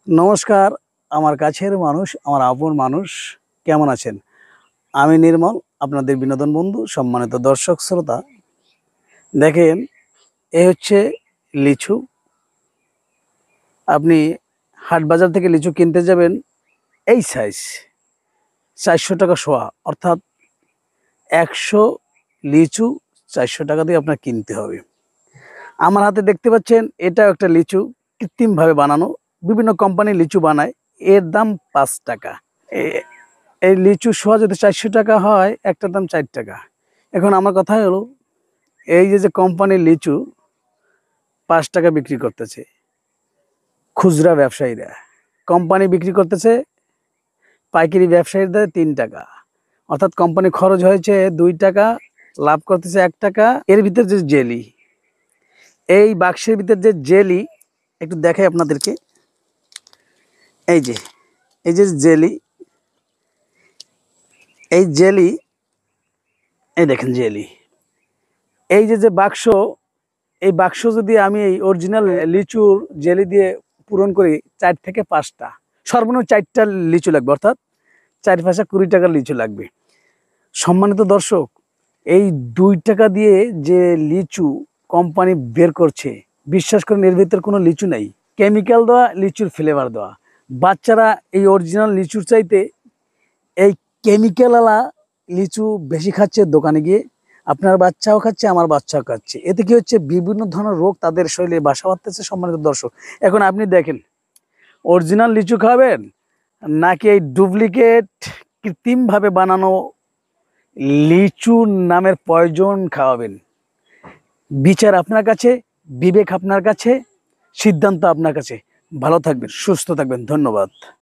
নমস্কার। আমার কাছের মানুষ, আমার আপন মানুষ কেমন আছেন? আমি নির্মল, আপনাদের বিনোদন বন্ধু, সম্মানিত দর্শক শ্রোতা। দেখেন, এ হচ্ছে লিচু। আপনি হাট বাজার থেকে লিচু কিনতে যাবেন, এই সাইজ 400 টাকা শোয়া, অর্থাৎ 100 লিচু 400 টাকা দিয়ে আপনার কিনতে হবে। আমার হাতে দেখতে পাচ্ছেন, এটাও একটা লিচু, কৃত্রিমভাবে বানানো। বিভিন্ন কোম্পানির লিচু বানায়, এর দাম 5 টাকা। এই লিচু শোয়া যদি 400 টাকা হয়, একটার দাম 4 টাকা। এখন আমার কথা হলো, এই যে কোম্পানির লিচু 5 টাকা বিক্রি করতেছে খুচরা ব্যবসায়ীরা, কোম্পানি বিক্রি করতেছে পাইকারি ব্যবসায়ীদের 3 টাকা, অর্থাৎ কোম্পানি খরচ হয়েছে 2 টাকা, লাভ করতেছে 1 টাকা। এর ভিতর যে জেলি, এই বাক্সের ভিতর যে জেলি, একটু দেখাই আপনাদেরকে। এই যে এই যে জেলি, এই জেলি, এই দেখেন জেলি। এই যে বাক্স, এই বাক্স যদি আমি এই অরিজিনাল লিচুর জেলি দিয়ে পূরণ করি, 4 থেকে 5টা, সর্বনিম্ন 4টা লিচু লাগবে, অর্থাৎ 4 5 20 টাকার লিচু লাগবে। সম্মানিত দর্শক, এই 2 টাকা দিয়ে যে লিচু কোম্পানি বের করছে, বিশ্বাস করেন এর ভিতর কোনো লিচু নাই, কেমিক্যাল দেওয়া, লিচুর ফ্লেভার দেওয়া। বাচ্চারা এই অরিজিনাল লিচুর চাইতে এই কেমিক্যালওয়ালা লিচু বেশি খাচ্ছে দোকানে গিয়ে। আপনার বাচ্চাও খাচ্ছে, আমার বাচ্চাও খাচ্ছে। এতে কি হচ্ছে, বিভিন্ন ধরনের রোগ তাদের শরীরে বাসা বাঁধতেছে। সম্মানিত দর্শক, এখন আপনি দেখেন, অরিজিনাল লিচু খাবেন নাকি এই ডুপ্লিকেট কৃত্রিমভাবে বানানো লিচু নামের পয়জন খাওয়াবেন? বিচার আপনার কাছে, বিবেক আপনার কাছে, সিদ্ধান্ত আপনার কাছে। ভালো থাকবেন, সুস্থ থাকবেন, ধন্যবাদ।